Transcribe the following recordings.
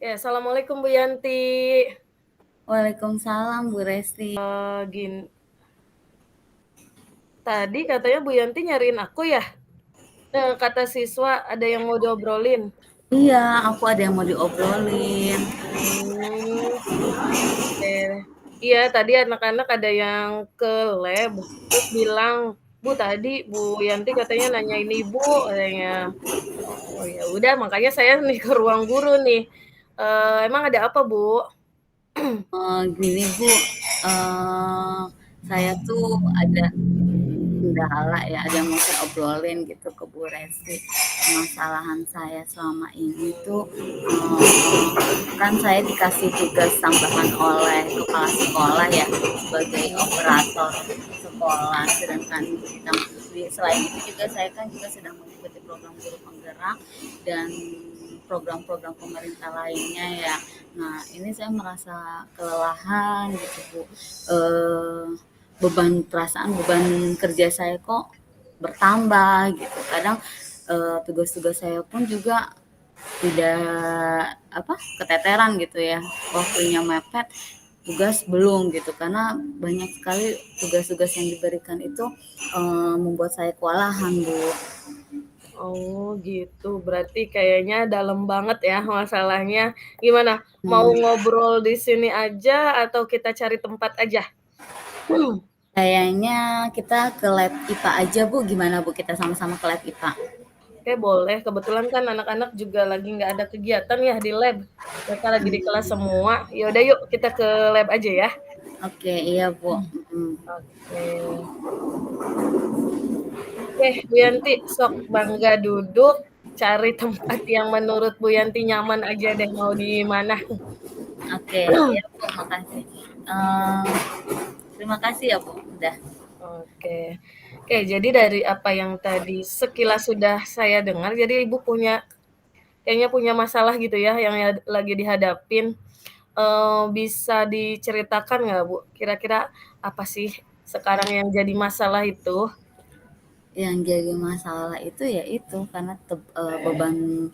Ya, assalamualaikum Bu Yanti. Waalaikumsalam Bu Resti. Gin, tadi katanya Bu Yanti nyariin aku ya. Kata siswa ada yang mau diobrolin. Iya, aku ada yang mau diobrolin. Hmm, oke. Iya, tadi anak-anak ada yang ke lab, terus bilang, Bu tadi Bu Yanti katanya nanyain Ibu, katanya. Oh ya udah, makanya saya nih ke ruang guru nih. Emang ada apa Bu? Gini Bu, saya tuh ada kendala ya, ada yang mau saya obrolin gitu ke Bu Resti. Permasalahan saya selama ini tuh, kan saya dikasih tugas tambahan oleh kepala sekolah ya sebagai operator sekolah. Sedangkan selain itu juga saya kan juga sedang mengikuti program guru penggerak dan program-program pemerintah lainnya ya. Nah, ini saya merasa kelelahan gitu Bu. Eh, beban kerja saya kok bertambah gitu. Kadang tugas-tugas saya pun juga tidak keteteran gitu ya. Waktunya mepet, tugas belum gitu karena banyak sekali tugas-tugas yang diberikan itu membuat saya kewalahan Bu. Oh gitu, berarti kayaknya dalam banget ya masalahnya. Gimana, mau Hmm, ngobrol di sini aja atau kita cari tempat aja? kayaknya kita ke lab IPA aja Bu, gimana Bu kita sama-sama ke lab IPA? Oke boleh, kebetulan kan anak-anak juga lagi nggak ada kegiatan ya di lab. Mereka lagi di kelas semua. Yaudah yuk kita ke lab aja ya. Oke, iya Bu. Oke. Oke, Bu Yanti, sok bangga duduk, cari tempat yang menurut Bu Yanti nyaman aja deh, mau di mana. Oke, iya Bu, makasih. Eh, Terima kasih ya Bu, udah. Oke. Oke, jadi dari apa yang tadi sekilas sudah saya dengar, jadi Ibu kayaknya punya masalah gitu ya yang lagi dihadapin. Bisa diceritakan nggak, Bu? Kira-kira apa sih sekarang yang jadi masalah itu? Yang jadi masalah itu ya itu karena beban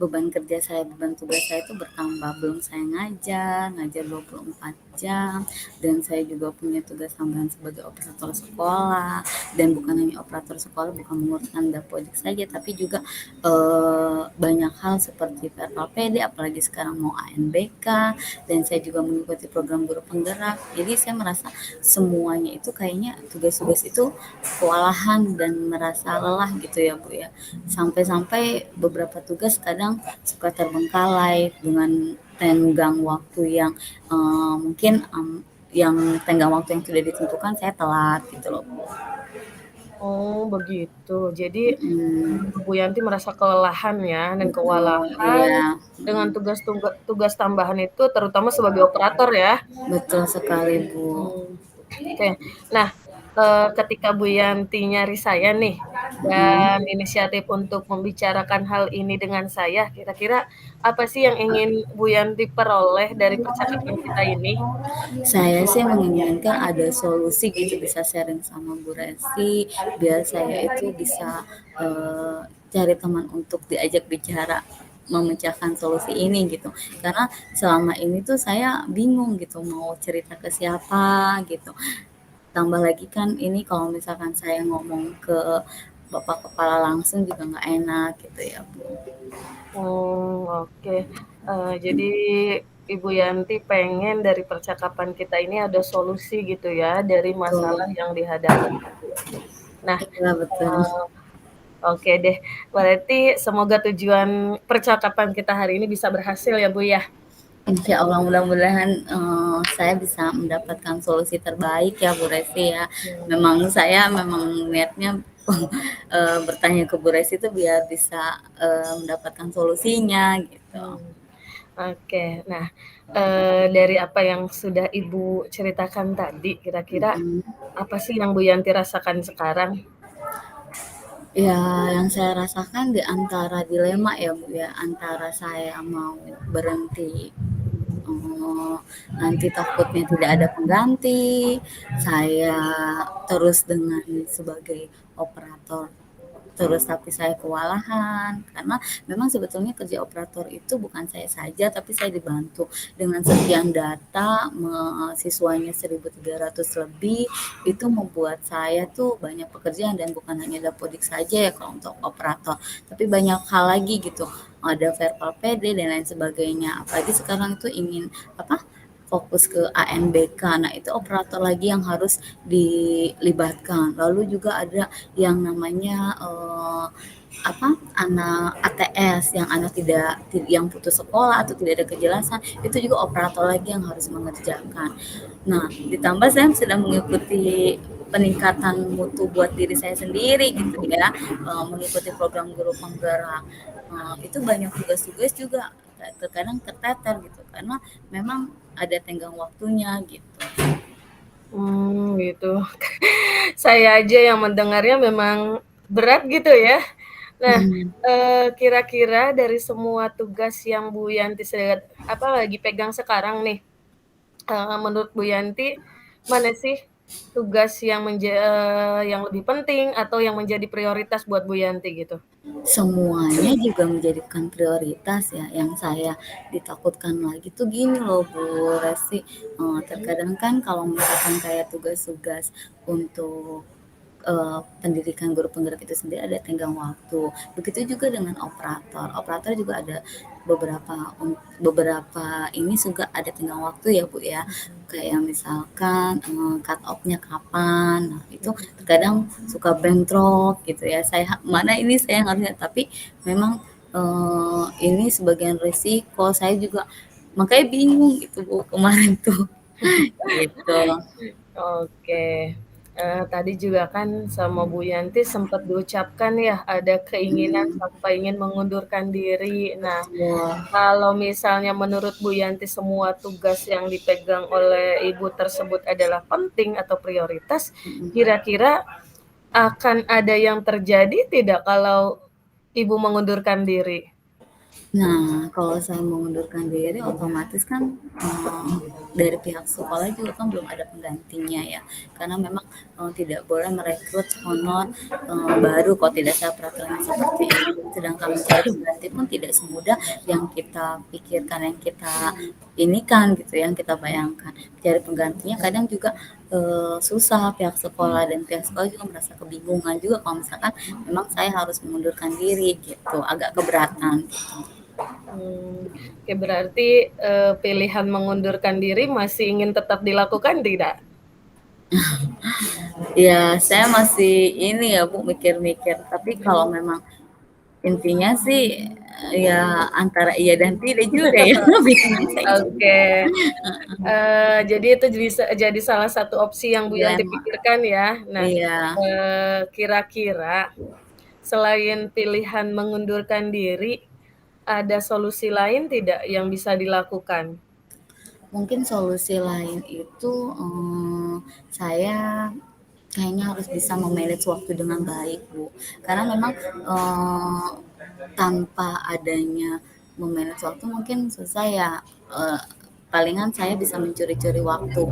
beban kerja saya, beban tugas saya itu bertambah. Belum saya ngajar 24 jam, dan saya juga punya tugas tambahan sebagai operator sekolah. Dan bukan hanya operator sekolah, bukan menguruskan dapodik saja, tapi juga banyak hal seperti PRKPD, apalagi sekarang mau ANBK, dan saya juga mengikuti program guru penggerak. Jadi saya merasa semuanya itu kayaknya tugas-tugas itu kewalahan dan merasa lelah gitu ya Bu ya. Sampai-sampai beberapa tugas kadang suka terbengkalai dengan tenggang waktu yang mungkin yang tenggang waktu yang sudah ditentukan saya telat gitu loh Bu. Oh, begitu. Jadi Mm, Bu Yanti merasa kelelahan ya dan betul, kewalahan iya. dengan tugas tambahan itu terutama sebagai operator ya? Betul sekali Bu. Oke. Nah, ketika Bu Yanti nyari saya nih, dan Mm. inisiatif untuk membicarakan hal ini dengan saya, kira-kira apa sih yang ingin Bu Yanti peroleh dari percakapan kita ini? Saya sih menginginkan ada solusi gitu, bisa sharing sama Bu Resti biar saya itu bisa cari teman untuk diajak bicara memecahkan solusi ini gitu. Karena selama ini tuh saya bingung gitu mau cerita ke siapa gitu. Tambah lagi kan ini kalau misalkan saya ngomong ke Bapak Kepala langsung juga nggak enak gitu ya Bu. Oh, oke. Jadi Ibu Yanti pengen dari percakapan kita ini ada solusi gitu ya, dari masalah Betul. yang dihadapi. Nah, Iya betul. eee, oke deh, berarti semoga tujuan percakapan kita hari ini bisa berhasil ya, Bu, ya? Insya Allah mudah-mudahan saya bisa mendapatkan solusi terbaik ya Bu Resti ya. Hmm, Memang niatnya bertanya ke Bu Resti itu biar bisa mendapatkan solusinya gitu. hmm, oke. Nah, dari apa yang sudah Ibu ceritakan tadi, kira-kira Mm. apa sih yang Bu Yanti rasakan sekarang? Ya, yang saya rasakan di antara dilema ya Bu ya, antara saya mau berhenti, oh, nanti takutnya tidak ada pengganti, saya terus dengan sebagai operator terus tapi saya kewalahan karena memang sebetulnya kerja operator itu bukan saya saja tapi saya dibantu dengan sekian data siswanya 1.300 lebih itu membuat saya tuh banyak pekerjaan dan bukan hanya dapodik saja ya kalau untuk operator tapi banyak hal lagi gitu ada verbal PD dan lain sebagainya apalagi sekarang tuh ingin apa fokus ke ANBK. Nah, itu operator lagi yang harus dilibatkan. Lalu juga ada yang namanya apa anak ATS yang anak tidak yang putus sekolah atau tidak ada kejelasan itu juga operator lagi yang harus mengerjakan. Nah, ditambah saya sedang mengikuti peningkatan mutu buat diri saya sendiri gitu ya, mengikuti program guru penggerak. Itu banyak tugas-tugas juga terkadang keteter gitu karena memang ada tenggang waktunya gitu. Gitu. Saya aja yang mendengarnya memang berat gitu ya. Nah, Hmm. kira-kira dari semua tugas yang Bu Yanti lagi pegang sekarang nih, menurut Bu Yanti, mana sih tugas yang lebih penting atau yang menjadi prioritas buat Bu Yanti gitu? Semuanya juga menjadikan prioritas ya. Yang saya ditakutkan lagi tuh gini loh Bu Resi, terkadang kan kalau misalkan kayak tugas-tugas untuk pendidikan guru penggerak itu sendiri ada tenggang waktu. Begitu juga dengan operator. Operator juga ada beberapa beberapa ini juga ada tenggang waktu ya Bu ya. Kayak misalkan cut off-nya kapan. Nah, itu terkadang suka bentrok gitu ya. Saya mana ini saya yang harusnya tapi memang ini sebagian risiko. Saya juga makanya bingung gitu Bu kemarin tuh gitu. Oke. Tadi juga kan sama Bu Yanti sempat diucapkan ya, ada keinginan Hmm, sampai ingin mengundurkan diri. Nah, betul. kalau misalnya menurut Bu Yanti semua tugas yang dipegang oleh Ibu tersebut adalah penting atau prioritas, Mm-mm. kira-kira akan ada yang terjadi tidak kalau Ibu mengundurkan diri? Nah, kalau saya mengundurkan diri otomatis kan dari pihak sekolah juga kan belum ada penggantinya ya. Karena memang tidak boleh merekrut honor baru kalau tidak salah peraturan seperti itu. Sedangkan mencari pengganti pun tidak semudah yang kita pikirkan, yang kita ini kan gitu, yang kita bayangkan. Mencari penggantinya kadang juga susah pihak sekolah dan pihak sekolah juga merasa kebingungan juga kalau misalkan memang saya harus mengundurkan diri gitu, agak keberatan. Oke, berarti pilihan mengundurkan diri masih ingin tetap dilakukan tidak? Ya, saya masih ini ya Bu mikir-mikir. Tapi kalau memang intinya sih ya antara iya dan tidak juga ya. Bingung saya juga. Oke, jadi itu jadi salah satu opsi yang Bu Yanti Dilema. pikirkan ya. Nah, Iya. kira-kira selain pilihan mengundurkan diri, ada solusi lain tidak yang bisa dilakukan? Mungkin solusi lain itu saya kayaknya harus bisa memanage waktu dengan baik, Bu. Karena memang tanpa adanya memanage waktu mungkin susah ya. eh, Palingan saya bisa mencuri-curi waktu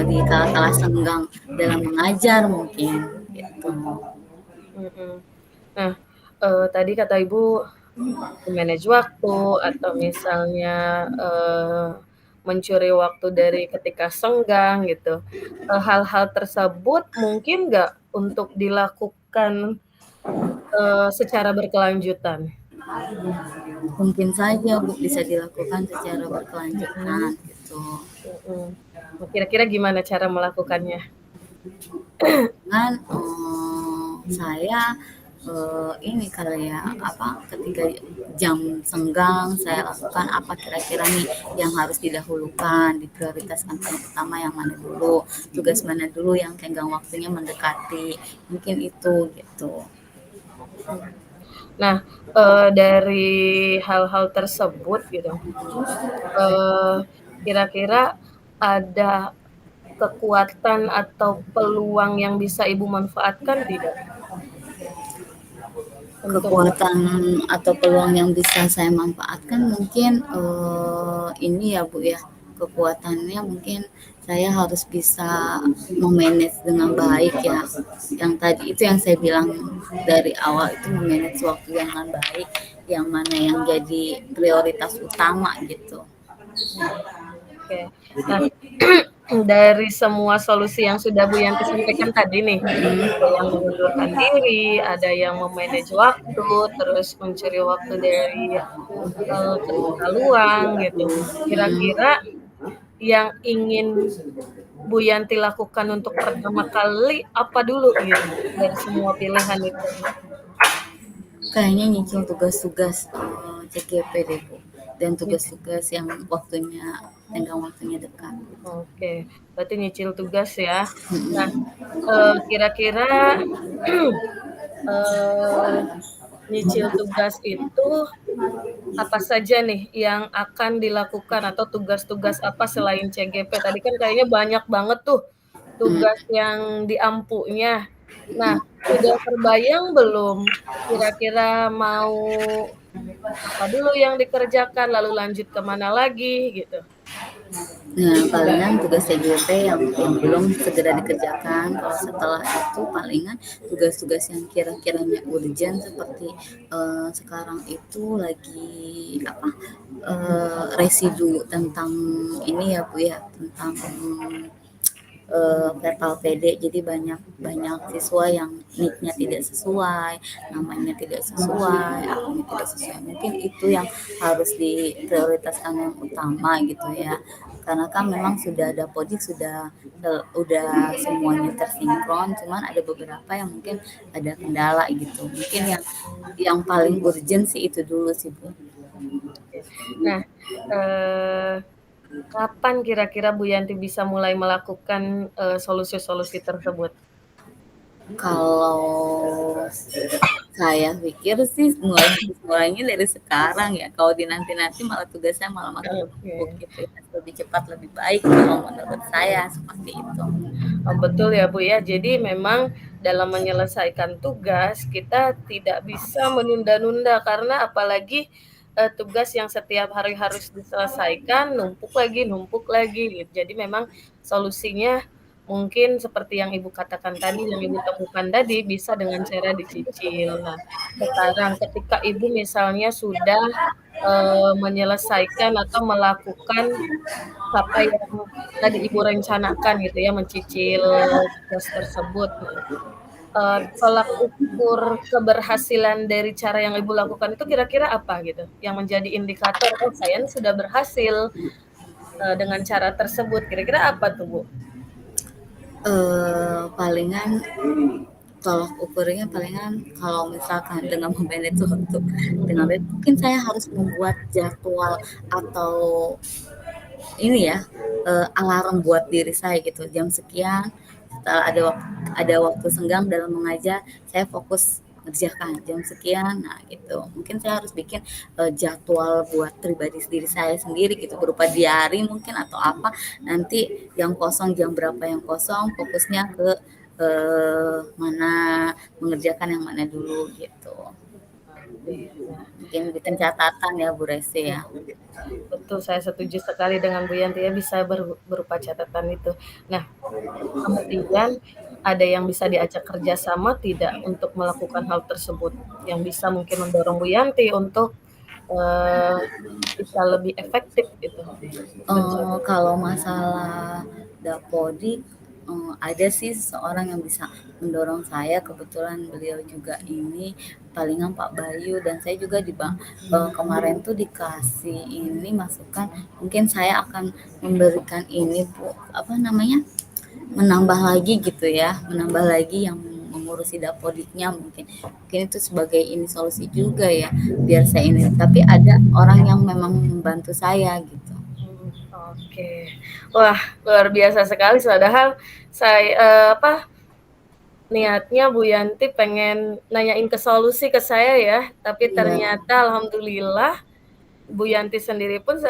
di kala-kala senggang dalam mengajar mungkin gitu. Mhm. Nah, tadi kata Ibu manage waktu atau misalnya, mencuri waktu dari ketika senggang gitu. Hal-hal tersebut mungkin nggak untuk dilakukan, secara berkelanjutan? Mungkin saja Bu bisa dilakukan secara berkelanjutan Mhm, gitu. mhm. Kira-kira gimana cara melakukannya? Dengan saya ini kali ya apa ketika jam senggang saya lakukan apa kira-kira nih yang harus didahulukan diprioritaskan paling pertama yang mana dulu tugas mana dulu yang tenggang waktunya mendekati mungkin itu gitu. Nah, dari hal-hal tersebut gitu, eee, kira-kira ada kekuatan atau peluang yang bisa Ibu manfaatkan tidak untuk Kekuatan atau peluang yang bisa saya manfaatkan mungkin ini ya Bu ya kekuatannya mungkin saya harus bisa memanage dengan baik ya. Yang tadi itu yang saya bilang dari awal itu memanage waktu dengan baik, yang mana yang jadi prioritas utama gitu. Oke. Nah, dari semua solusi yang sudah Bu Yanti sampaikan tadi nih, ada yang mengundurkan diri, ada yang me-manage waktu, terus mencuri waktu dari, ketika luang gitu. Kira-kira yang ingin Bu Yanti lakukan untuk pertama kali apa dulu gitu, dari semua pilihan itu? Kayaknya nyicil tugas-tugas CGP deh Bu, dan Nyicil. tugas-tugas yang tenggang waktunya dekat. Oke, berarti nyicil tugas ya. Nah, Mm-mm. kira-kira, eee, nyicil tugas itu apa saja nih yang akan dilakukan atau tugas-tugas apa selain CGP? Tadi kan kayaknya banyak banget tuh Mm. tugas yang diampunya. Nah, sudah terbayang belum kira-kira mau apa dulu yang dikerjakan, lalu lanjut ke mana lagi gitu? Nah, palingan tugas CGP yang belum segera dikerjakan. Kalau setelah itu palingan tugas-tugas yang kira-kiranya urgent seperti sekarang itu lagi apa residu tentang ini ya Bu ya, tentang verbal PD, jadi banyak banyak siswa yang nicknya tidak sesuai, namanya tidak sesuai, akunnya tidak sesuai, mungkin itu yang harus diprioritaskan yang utama gitu ya, karena kan memang sudah ada proyek, udah semuanya tersinkron, cuman ada beberapa yang mungkin ada kendala gitu, mungkin yang paling urgent sih itu dulu sih Bu. Oke. Nah, eee, kapan kira-kira Bu Yanti bisa mulai melakukan, solusi-solusi tersebut? Kalau saya pikir sih mulainya dari sekarang ya. Kalau dinanti-nanti malah tugasnya malah makin numpuk Oke. gitu ya. Lebih cepat lebih baik kalau menurut saya seperti itu. Oh, betul ya, Bu, ya. Jadi memang dalam menyelesaikan tugas, kita tidak bisa menunda-nunda karena apalagi, tugas yang setiap hari harus diselesaikan, numpuk lagi, gitu. Jadi memang solusinya mungkin seperti yang Ibu katakan tadi, yang Ibu temukan tadi, bisa dengan cara dicicil. Nah, sekarang ketika Ibu misalnya sudah, menyelesaikan atau melakukan apa yang tadi Ibu rencanakan gitu ya, mencicil tugas tersebut. Nah, tolak ukur keberhasilan dari cara yang Ibu lakukan itu kira-kira apa gitu, yang menjadi indikator, "Oh, saya nih sudah berhasil, dengan cara tersebut." Kira-kira apa tuh, Bu? Palingan tolak ukurnya palingan kalau misalkan dengan memanage waktu dengan baik, mungkin saya harus membuat jadwal atau ini ya, alarm buat diri saya gitu, jam sekian setelah ada waktu senggang dalam mengajar, saya fokus mengerjakan jam sekian, nah gitu. Mungkin saya harus bikin, jadwal buat pribadi diri saya sendiri gitu, berupa diary mungkin atau apa, nanti yang kosong jam berapa yang kosong, fokusnya ke, mana, mengerjakan yang mana dulu gitu. Oke, nah, Mungkin bikin catatan ya Bu Resti ya. betul, saya setuju sekali dengan Bu Yanti ya, bisa berupa catatan itu. Nah, kemudian ada yang bisa diajak kerjasama tidak untuk melakukan hal tersebut? Yang bisa mungkin mendorong Bu Yanti untuk, eee, bisa lebih efektif gitu kerjanya? Kalau masalah Dapodik, ada sih seseorang yang bisa mendorong saya, kebetulan beliau juga ini palingan Pak Bayu, dan saya juga kemarin tuh dikasih ini masukan, mungkin saya akan memberikan ini Bu, apa namanya, menambah lagi gitu ya, menambah lagi yang mengurusi Dapodiknya mungkin. Mungkin itu sebagai ini solusi juga ya, biar saya ini, tapi ada orang yang memang membantu saya gitu. Oke. Wah, luar biasa sekali padahal apa, niatnya Bu Yanti pengen nanyain solusi ke saya ya, tapi Iya. ternyata alhamdulillah Bu Yanti sendiri pun,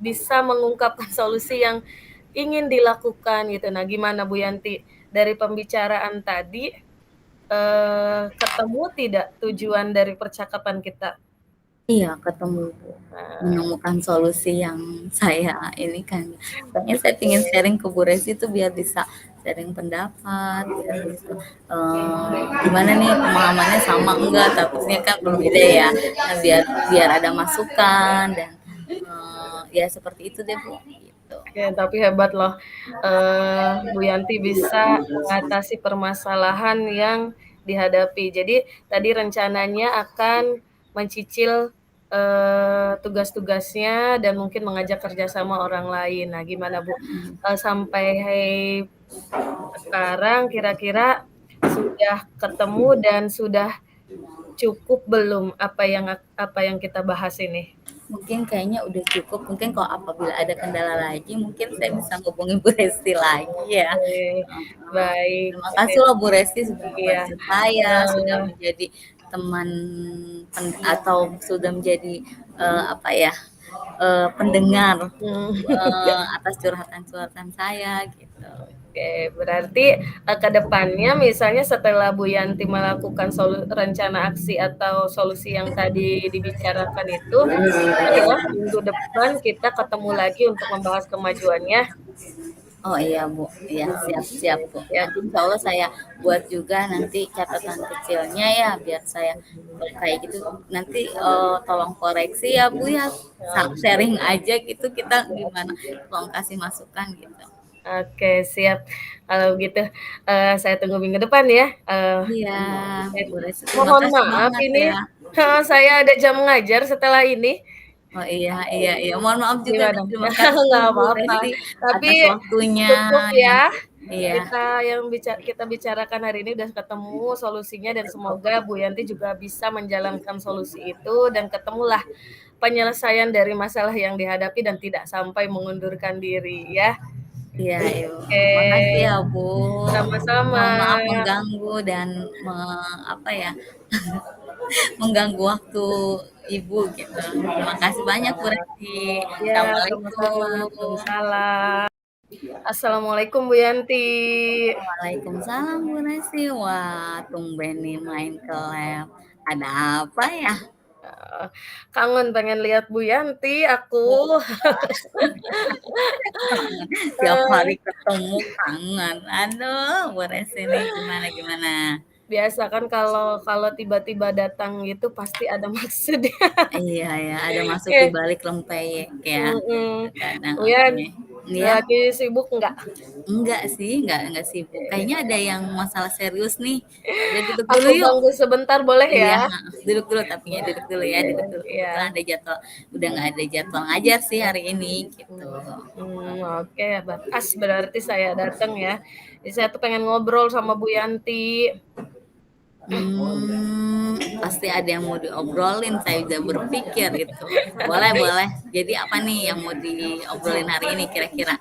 bisa mengungkapkan solusi yang ingin dilakukan gitu. Nah, gimana Bu Yanti, dari pembicaraan tadi, ketemu tidak tujuan dari percakapan kita? Iya, ketemu, Bu. Nah, Menemukan solusi yang saya ini kan. Makanya saya ingin sharing ke Bu Resi itu biar bisa sharing pendapat, biar bisa gimana nih pemahamannya sama enggak, takutnya kan berbeda ya. Nah, biar biar ada masukan dan ya seperti itu deh Bu. Gitu. oke, tapi hebat loh, Bu Yanti bisa mengatasi permasalahan yang dihadapi. Jadi tadi rencananya akan mencicil, tugas-tugasnya dan mungkin mengajak kerjasama orang lain. Nah, gimana Bu, sampai sekarang kira-kira sudah ketemu dan sudah cukup belum apa yang kita bahas ini? Mungkin kayaknya udah cukup. Mungkin kalau apabila ada kendala lagi, mungkin saya bisa ngubungin Bu Resti lagi ya. Oke, baik, Terima oke. kasih loh Bu Resti sudah Iya, membantu saya, sudah eee, menjadi teman atau sudah menjadi apa ya pendengar atas curhatan-curhatan saya gitu. oke, berarti, ke depannya misalnya setelah Bu Yanti melakukan rencana aksi atau solusi yang tadi dibicarakan itu, bisa ya minggu depan kita ketemu lagi untuk membahas kemajuannya. Oh iya Bu, iya siap-siap Bu. Ya, Nanti insya Allah saya buat juga nanti catatan kecilnya ya biar saya kayak gitu nanti tolong koreksi ya Bu ya. Sharing aja gitu kita gimana, tolong kasih masukan gitu. oke, siap. Kalau gitu, saya tunggu minggu depan ya, Iya, oke. Bu Resi terima Mohon kasih maaf banget ini ya. saya ada jam ngajar setelah ini. Oh iya iya iya, mohon maaf juga Gimana? dan terima kasih Nggak Bu apa-apa, Resti tapi atas waktunya cukup yang ya, iya kita bicarakan hari ini udah ketemu solusinya dan semoga Bu Yanti juga bisa menjalankan solusi itu dan ketemulah penyelesaian dari masalah yang dihadapi dan tidak sampai mengundurkan diri ya. iya iya. Makasih ya Oke, Bu. sama-sama. Mohon maaf mengganggu dan apa ya mengganggu waktu Ibu gitu. Terima kasih banyak Bu Resti. Ya, sama-sama. Assalamualaikum. Waalaikumsalam. Assalamualaikum Bu Yanti. Waalaikumsalam Bu Resti. Wah, tumben nih main ke lab. Ada apa ya? Kangen pengen lihat Bu Yanti aku. Tiap Eh, hari ketemu kangen. Aduh, Bu Resti nih gimana gimana? Biasa kan kalau kalau tiba-tiba datang gitu pasti ada maksudnya. Iya ya, ada masuk di Oke, balik lempeyek ya. mhm. Kadang Bu Yan, oke. Iya. lagi sibuk nggak? Enggak sih, enggak sibuk. Kayaknya ada yang masalah serius nih. Udah duduk dulu Aku yuk. ganggu sebentar boleh Iya, ya? duduk dulu tapi ya duduk dulu ya, duduk dulu. Kebetulan Iya. ada jadwal, udah nggak ada jadwal ngajar sih hari ini gitu. Oke, pas berarti saya datang ya. Jadi saya tuh pengen ngobrol sama Bu Yanti. Pasti ada yang mau diobrolin. Saya udah berpikir itu. Boleh, boleh. Jadi apa nih yang mau diobrolin hari ini kira-kira?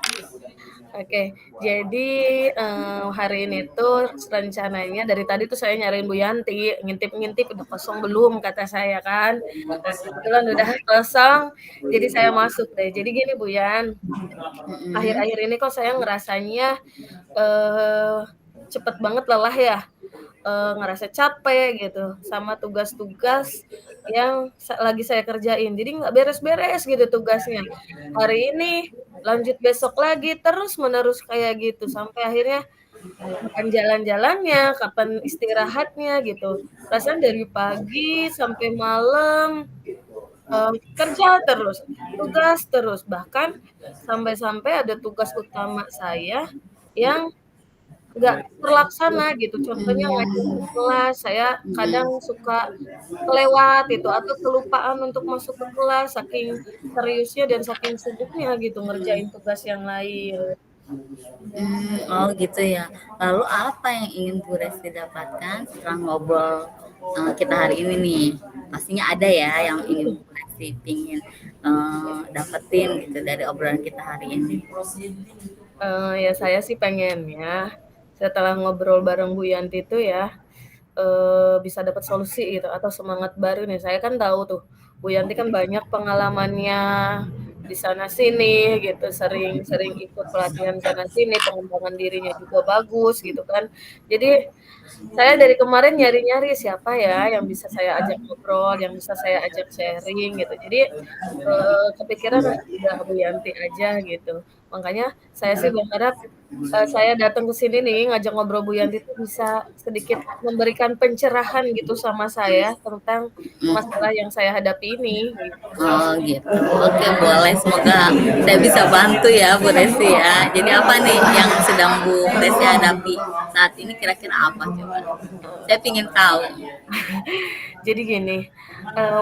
Oke, jadi, hari ini tuh rencananya dari tadi tuh saya nyariin Bu Yanti, ngintip-ngintip, "Udah kosong belum?" kata saya kan. Nah, kebetulan udah kosong, jadi saya masuk deh. Jadi gini Bu Yan, Mm-mm. akhir-akhir ini kok saya ngerasanya, eee, cepet banget lelah ya, ngerasa capek gitu sama tugas-tugas yang lagi saya kerjain. Jadi nggak beres-beres gitu tugasnya. Hari ini, lanjut besok lagi, terus-menerus kayak gitu, sampai akhirnya kapan jalan-jalannya, kapan istirahatnya gitu. Perasaan dari pagi sampai malam, kerja terus, tugas terus, bahkan sampai-sampai ada tugas utama saya yang nggak terlaksana gitu. Contohnya ngajar di Mm-mm. kelas, saya kadang Mm-mm. suka kelewat itu atau kelupaan untuk masuk ke kelas saking seriusnya dan saking sibuknya gitu ngerjain tugas yang lain. Oh gitu ya. Lalu apa yang ingin Bu Resti dapatkan setelah ngobrol kita hari ini nih? Pastinya ada ya yang ingin Bu Resti pingin dapetin gitu dari obrolan kita hari ini. Ya saya sih pengennya setelah ngobrol bareng Bu Yanti itu ya, bisa dapat solusi gitu atau semangat baru nih. Saya kan tahu tuh, Bu Yanti kan banyak pengalamannya di sana sini gitu, sering ikut pelatihan sana sini, pengembangan dirinya juga bagus gitu kan. Jadi saya dari kemarin nyari-nyari siapa ya yang bisa saya ajak ngobrol, yang bisa saya ajak sharing gitu. Jadi, kepikiran udah Bu Yanti aja gitu. Makanya saya sih berharap, saya datang ke sini nih ngajak ngobrol Bu Yanti tuh bisa sedikit memberikan pencerahan gitu sama saya tentang masalah yang saya hadapi ini gitu. Oh gitu. Oke, boleh. Semoga saya bisa bantu ya Bu Resti ya. Jadi apa nih yang sedang Bu Resti hadapi saat ini kira-kira apa coba? Saya ingin tahu. Jadi gini,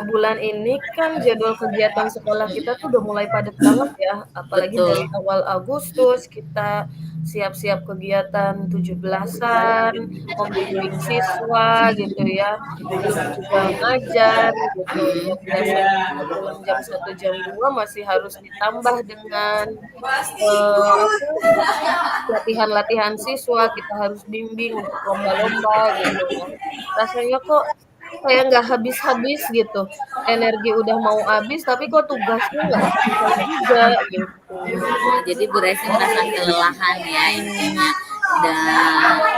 bulan ini kan jadwal kegiatan sekolah kita tuh udah mulai padat banget ya, apalagi Betul. dari awal Agustus kita siap-siap kegiatan 17-an, membimbing siswa gitu ya, belum juga ngajar gitu, yang biasanya cuma pulang jam 1 jam 2 masih harus ditambah dengan, apa, latihan-latihan siswa, kita harus bimbing untuk lomba-lomba gitu. Nah, rasanya kok kayak nggak habis-habis gitu, energi udah mau habis tapi kok tugasnya nggak selesai juga gitu. Oh, jadi Bu Resti merasakan kelelahan ya intinya dan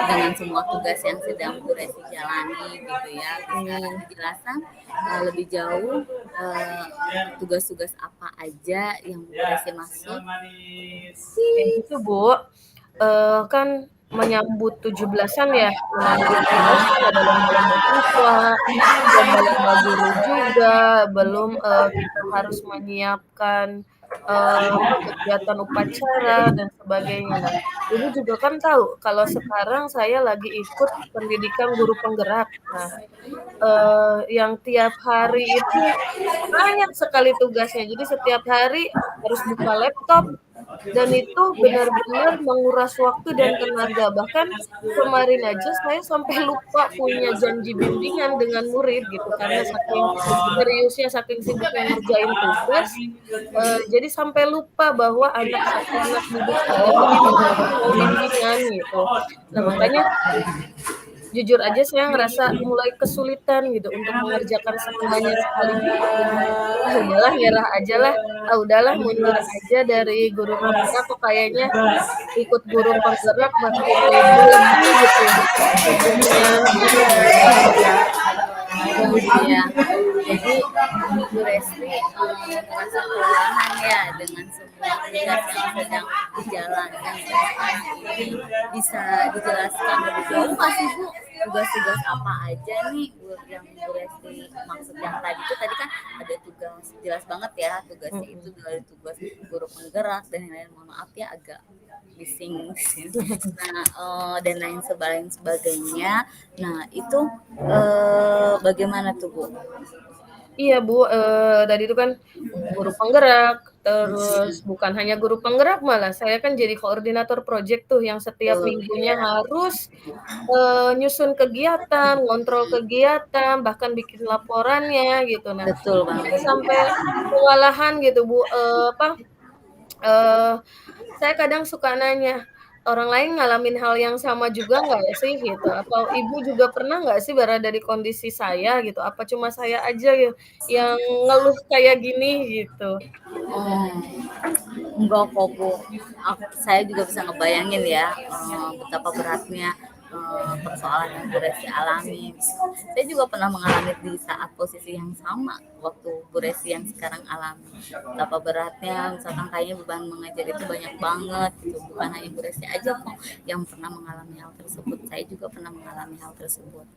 dengan semua tugas yang sedang Bu Resti jalani gitu ya. Bisa Mhm, dijelaskan lebih jauh tugas-tugas apa aja yang Bu Resti maksud? kayak gitu Bu, kan menyambut 17-an ya, menyambut 17-an ada lomba-lomba siswa, lomba-lomba guru juga, belum, kita harus menyiapkan, kegiatan upacara dan sebagainya. Nah, Ibu juga kan tahu kalau sekarang saya lagi ikut pendidikan guru penggerak. Nah, yang tiap hari itu banyak sekali tugasnya. Jadi setiap hari harus buka laptop dan itu benar-benar menguras waktu dan tenaga. Bahkan kemarin aja saya sampai lupa punya janji bimbingan dengan murid gitu, karena saking seriusnya, saking sibuknya ngerjain tugas, jadi sampai lupa bahwa anak anak didik saya tuh ini mau bimbingan gitu. Nah, makanya jujur aja saya ngerasa mulai kesulitan gitu untuk mengerjakan semuanya sekaligus. Jadi, ah udahlah nyerah ajalah, ah udahlah mundur aja dari guru penggerak kok kayaknya ikut guru penggerak makin lebih gitu sibuknya gitu. Oh iya, jadi Bu Resti merasa kelelahan ya dengan semua tugas yang sedang dijalankan saat ini. Bisa dijelaskan lebih jauh nggak sih Bu? Tugas-tugas apa aja nih Bu, yang Bu Resti maksud yang tadi kan ada tugas jelas banget ya tugasnya itu Mhm. dari tugas guru penggerak dan lain-lain. Mohon maaf ya agak bising. Nah, dan lain sebagainya. Nah, itu bagaimana tuh, Bu? Iya Bu, tadi itu kan guru penggerak, terus bukan hanya guru penggerak malah saya kan jadi koordinator project tuh yang setiap Betul, minggunya iya. harus, nyusun kegiatan, ngontrol kegiatan, bahkan bikin laporannya gitu. Nah, Betul saya banget. sampai kewalahan gitu Bu, apa, eee, saya kadang suka nanya, "Orang lain ngalamin hal yang sama juga nggak ya sih?" Gitu, atau, "Ibu juga pernah nggak sih berada di kondisi saya?" Gitu, "Apa cuma saya aja yang ngeluh kayak gini?" Gitu. Oh, enggak kok, Bu. Saya juga bisa ngebayangin ya, betapa beratnya persoalan yang Bu Resti alami. Saya juga pernah mengalami di saat posisi yang sama waktu Bu Resti yang sekarang alami. Betapa beratnya, misalkan kayaknya beban mengajar itu banyak banget gitu. Bukan hanya Bu Resti aja kok yang pernah mengalami hal tersebut. Saya juga pernah mengalami hal tersebut.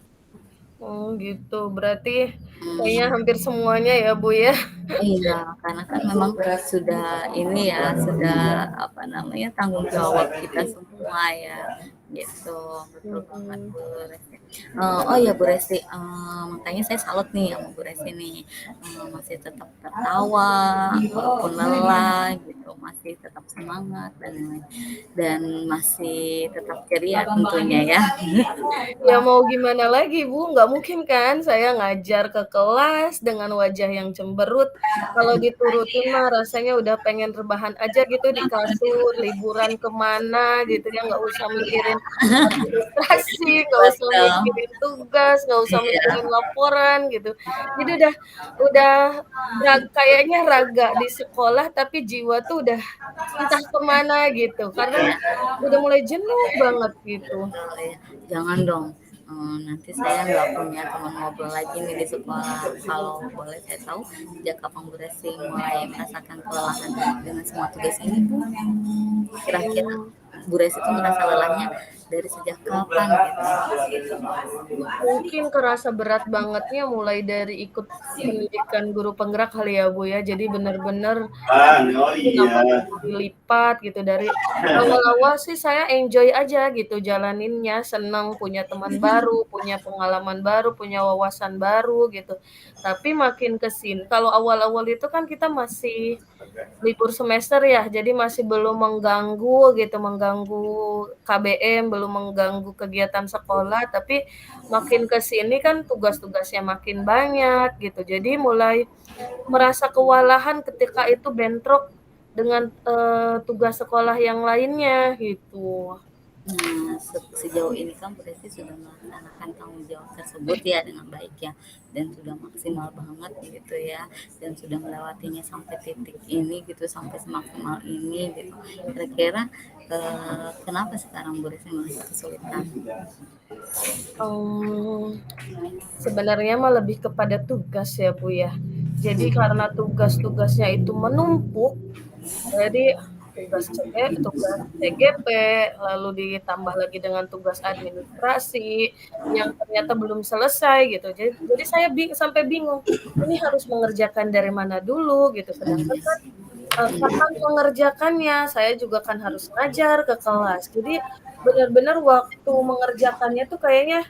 Oh gitu, berarti kayaknya Hmm. hampir semuanya ya, Bu, ya? Iya, karena kan memang sudah ini ya, sudah apa namanya tanggung jawab kita semua ya, gitu. Betul banget Mhm. Bu Resti. Oh ya Bu Resti, makanya saya salut nih sama Bu Resti nih, masih tetap tertawa walaupun lelah gitu, masih masih tetap semangat dan lain-lain, dan masih tetap ceria tentunya ya. Ya mau gimana lagi Bu, nggak mungkin kan saya ngajar ke kelas dengan wajah yang cemberut, kalau diturutin mah rasanya udah pengen rebahan aja gitu di kasur, liburan ke mana gitu ya, nggak usah mikirin administrasi, nggak usah Betul. mikirin tugas, nggak usah mikirin Iya. laporan gitu. Jadi udah kayaknya raga di sekolah tapi jiwa tuh udah entah ke mana gitu, karena udah mulai jenuh banget gitu. Betul ya. Jangan dong, nanti saya nggak punya teman ngobrol lagi nih di sekolah. Kalau boleh saya tahu, sejak kapan Bu Resti mulai merasakan kelelahan dengan semua tugas ini, Bu? Kira-kira Mmm. Bu Resti itu merasa lelahnya dari sejak kapan gitu? Mungkin kerasa berat bangetnya mulai dari ikut pendidikan guru penggerak kali ya, Bu, ya. Jadi bener-bener waktu nambah berkali lipat gitu, dari awal-awal sih saya enjoy aja gitu jalaninnya, seneng punya teman baru, punya pengalaman baru, punya wawasan baru gitu. Tapi makin ke sini kalau awal-awal itu kan kita masih libur semester ya, jadi masih belum mengganggu gitu, mengganggu KBM, belum mengganggu kegiatan sekolah, tapi makin ke sini kan tugas-tugasnya makin banyak gitu. Jadi mulai merasa kewalahan ketika itu bentrok dengan, tugas sekolah yang lainnya gitu. Nah, sejauh ini kan Bu Desi sudah melaksanakan tanggung jawab tersebut ya dengan baik ya, dan sudah maksimal banget gitu ya, dan sudah melewatinya sampai titik ini gitu, sampai semaksimal ini gitu. Kira-kira kenapa sekarang Bu Desi masih kesulitan? Mmm, sebenarnya mah lebih kepada tugas ya, Bu, ya. Jadi karena tugas-tugasnya itu menumpuk, jadi tugas CGP, lalu ditambah lagi dengan tugas administrasi yang ternyata belum selesai gitu. Jadi saya sampai bingung, ini harus mengerjakan dari mana dulu gitu, sedangkan kan, kapan mengerjakannya, saya juga kan harus ngajar ke kelas. Jadi benar-benar waktu mengerjakannya tuh kayaknya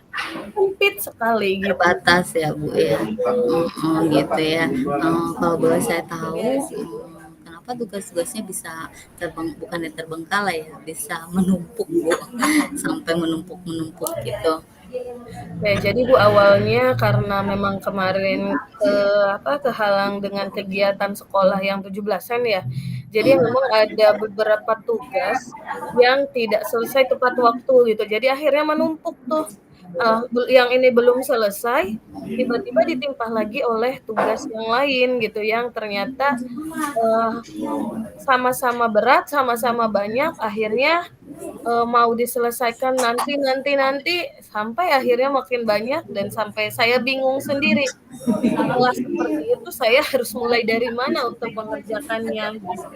sempit sekali gitu. Terbatas ya Bu ya. Mhm. Gitu ya. Kalau boleh saya tahu, kenapa tugas-tugasnya bisa bukannya terbengkalai ya, bisa menumpuk Bu, sampai menumpuk-menumpuk gitu. Oke, jadi Bu, awalnya karena memang kemarin, kehalang dengan kegiatan sekolah yang 17-an ya. Jadi memang ada beberapa tugas yang tidak selesai tepat waktu gitu. Jadi akhirnya menumpuk tuh, yang ini belum selesai, tiba-tiba ditimpah lagi oleh tugas yang lain gitu, yang ternyata, eee, sama-sama berat, sama-sama banyak, akhirnya mau diselesaikan nanti, sampai akhirnya makin banyak dan sampai saya bingung sendiri. Setelah seperti itu saya harus mulai dari mana untuk mengerjakannya gitu.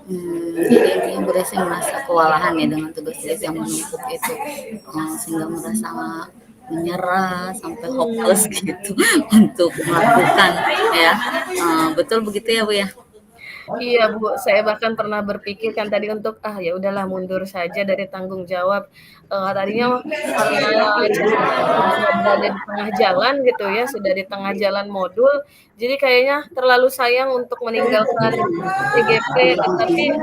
Jadi intinya Bu Desi merasa kewalahan ya dengan tugas-tugas yang menumpuk itu, sehingga merasa menyerah sampai hopeless Mhm. gitu untuk melakukan ya. Betul begitu ya Bu ya? Iya, Bu, saya bahkan pernah berpikir kan tadi untuk, "Ah, ya udahlah mundur saja dari tanggung jawab." Tadinya karena ceritanya sudah berada di tengah jalan gitu ya, sudah di tengah jalan modul, jadi kayaknya terlalu sayang untuk meninggalkan CGP, tapi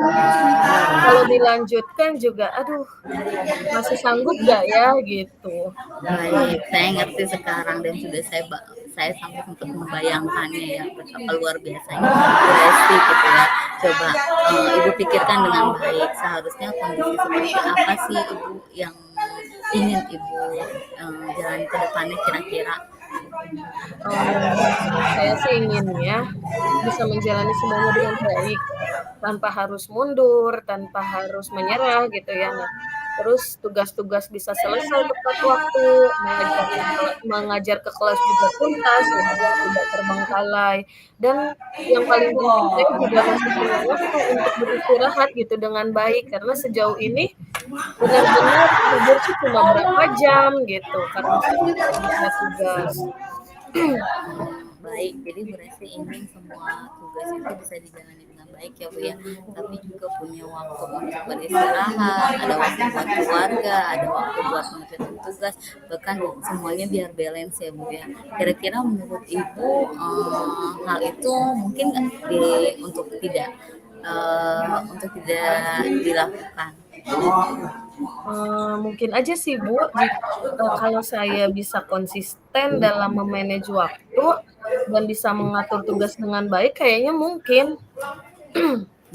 kalau dilanjutkan juga, aduh masih sanggup nggak ya gitu. Baik, saya ngerti sekarang dan sudah saya sampai untuk membayangkannya ya betapa luar biasanya Bu Resti gitu ya. Coba Ibu pikirkan dengan baik, seharusnya kondisi seperti apa sih Ibu yang ingin Ibu jalani ke depannya kira-kira? Saya sih inginnya bisa menjalani semuanya dengan baik, tanpa harus mundur, tanpa harus menyerah gitu ya. Nah, terus tugas-tugas bisa selesai tepat waktu, mengajar ke kelas juga tuntas gitu ya, tidak terbengkalai, dan yang paling penting saya juga masih punya waktu untuk beristirahat gitu dengan baik, karena sejauh ini benar-benar tidur sih cuma berapa jam gitu, karena saking banyaknya tugas. Baik, jadi Bu Resti ingin semua tugas itu bisa dijalani dengan baik ya Bu ya, tapi juga punya waktu untuk beristirahat, ada waktu buat keluarga, ada waktu buat mengerjakan tugas, bahkan semuanya biar balance ya Bu ya. Kira-kira menurut Ibu hal itu mungkin nggak untuk tidak untuk tidak dilakukan? Mungkin aja sih Bu, kalau saya bisa konsisten dalam me-manage waktu dan bisa mengatur tugas dengan baik kayaknya mungkin.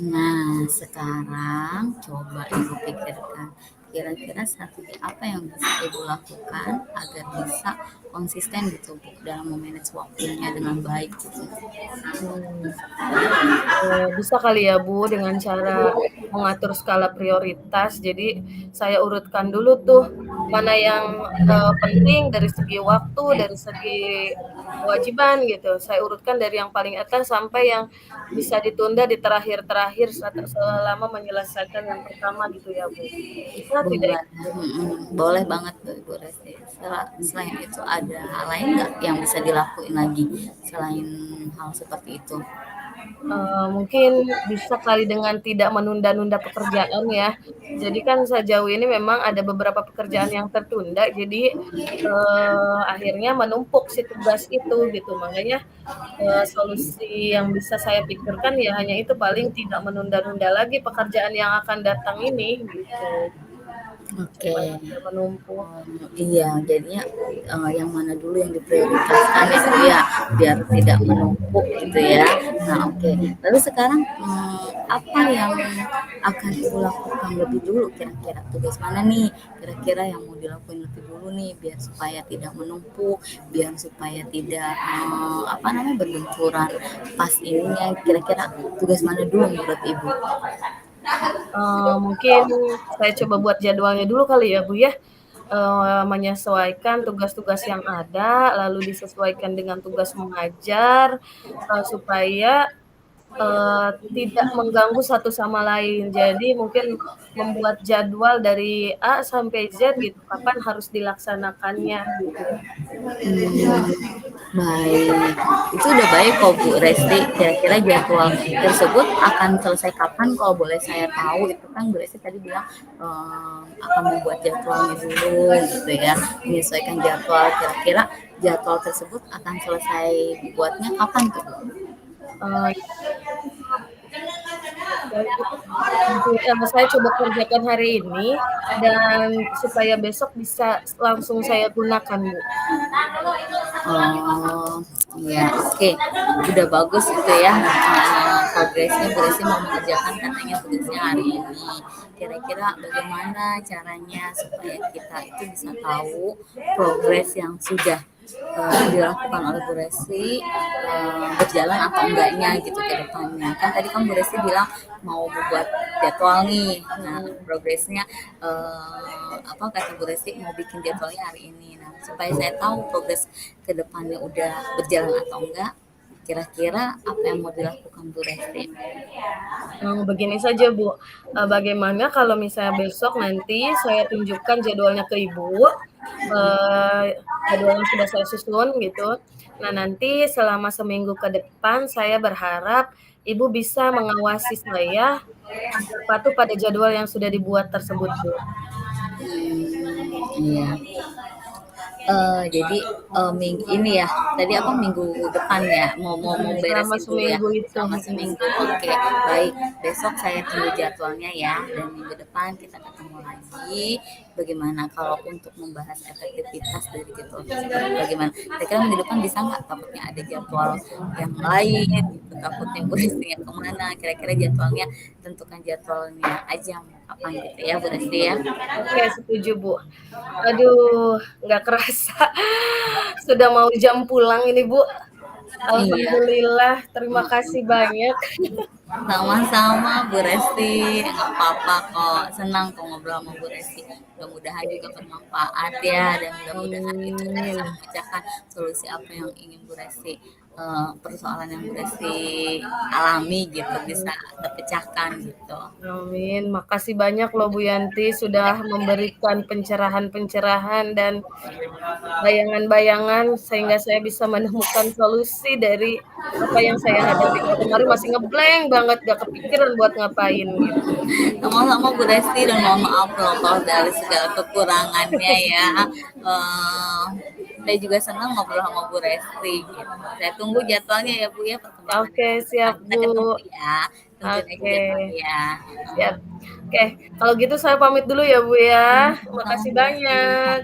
Nah, sekarang coba Ibu pikirkan, kira-kira strategi apa yang bisa Ibu lakukan agar bisa konsisten gitu Bu, dalam memanage waktunya dengan baik gitu? Mmm. Bisa kali ya Bu, dengan cara mengatur skala prioritas. Jadi saya urutkan dulu tuh, mana yang, penting dari segi waktu, dari segi kewajiban gitu. Saya urutkan dari yang paling atas sampai yang bisa ditunda di terakhir-terakhir selama menyelesaikan yang pertama gitu ya Bu. Bisa tidak Boleh, itu? boleh banget tuh Ibu Resti. Selain itu ada hal lain nggak yang bisa dilakuin lagi selain hal seperti itu? Mungkin bisa kali dengan tidak menunda-nunda pekerjaan ya. Jadi kan sejauh ini memang ada beberapa pekerjaan yang tertunda, jadi, akhirnya menumpuk si tugas itu gitu. Makanya, solusi yang bisa saya pikirkan ya hanya itu, paling tidak menunda-nunda lagi pekerjaan yang akan datang ini, gitu. Oke. Supaya tidak menumpuk. Iya, jadinya yang mana dulu yang diprioritaskan ya Bu ya, biar tidak menumpuk gitu ya. Nah, oke. Lalu sekarang apa yang akan Ibu lakukan lebih dulu kira-kira? Tugas mana nih kira-kira yang mau dilakukan lebih dulu nih biar supaya tidak menumpuk, biar supaya tidak apa namanya berbenturan pas ininya. Kira-kira tugas mana dulu menurut Ibu? Mungkin saya coba buat jadwalnya dulu kali ya, Bu, ya. Menyesuaikan tugas-tugas yang ada, lalu disesuaikan dengan tugas mengajar, supaya, tidak mengganggu satu sama lain. Jadi mungkin membuat jadwal dari A sampai Z gitu, kapan harus dilaksanakannya gitu. Baik, itu udah baik kok Bu Resti. Kira-kira jadwal tersebut akan selesai kapan kalau boleh saya tahu? Itu kan Bu Resti tadi bilang akan membuat jadwalnya dulu gitu ya, menyesuaikan jadwal. Kira-kira jadwal tersebut akan selesai dibuatnya kapan tuh Bu? Eee, jadi nanti, saya coba kerjakan hari ini dan supaya besok bisa langsung saya gunakan, Bu. Oh, iya, oke. Udah bagus gitu ya. Progresnya Bu Resti mau mengerjakan katanya tugasnya hari ini. Kira-kira bagaimana caranya supaya kita itu bisa tahu progres yang sudah dilakukan oleh Bu Resti berjalan atau enggaknya gitu ke depannya. Kan tadi kan Bu Resti bilang mau membuat jadwal nih. Nah, Mhm. progresnya apa kata Bu Resti mau bikin jadwalnya hari ini. Nah, supaya saya tahu progres ke depannya udah berjalan atau enggak, kira-kira apa yang mau dilakukan Bu Resti? Begini saja, Bu, bagaimana kalau misalnya besok nanti saya tunjukkan jadwalnya ke Ibu, jadwal yang sudah saya susun gitu. Nah, nanti selama seminggu ke depan saya berharap Ibu bisa mengawasi saya agar patuh pada jadwal yang sudah dibuat tersebut, Bu. Iya. Jadi ini ya tadi apa minggu depan ya mau Selama beresin dulu ya seminggu itu, selama mhm. seminggu. Oke, baik, besok saya tunggu jadwalnya ya dan minggu depan kita ketemu lagi. Bagaimana kalau untuk membahas efektivitas dari jadwal tersebut, bagaimana kira-kira minggu depan bisa nggak? Takutnya ada jadwal yang lain gitu, takutnya Bu Restinya kemana, kira-kira jadwalnya tentukan jadwalnya aja mau kapan gitu ya Bu Resti ya. Oke, setuju, Bu. Aduh, nggak kerasa sudah mau jam pulang ini, Bu. Iya. Alhamdulillah, terima kasih banyak. Sama-sama Bu Resti, nggak apa-apa kok. Senang kok ngobrol sama Bu Resti. Mudah-mudahan juga Oke, bermanfaat ya, dan mudah-mudahan itu bisa amin. memecahkan solusi apa yang ingin Bu Resti, persoalan yang Bu Resti alami gitu, bisa terpecahkan gitu. Amin. Makasih banyak loh Bu Yanti sudah memberikan pencerahan-pencerahan dan bayangan-bayangan sehingga saya bisa menemukan solusi dari apa yang saya hadapi. Kalau kemarin masih nge-blank banget, gak kepikiran buat ngapain gitu. Sama-sama Bu Resti dan mohon maaf loh kalau dari segala kekurangannya ya. Eh, saya juga senang ngobrol sama Bu Resti gitu. Saya tunggu jadwalnya ya Bu ya perkembangan Oke, minggu depan siap kita Bu. ketemu ya. tentuin aja Oke, jadwalnya. siap. Oke, kalau gitu saya pamit dulu ya, Bu, ya. Mhm, Makasih sama-sama, banyak.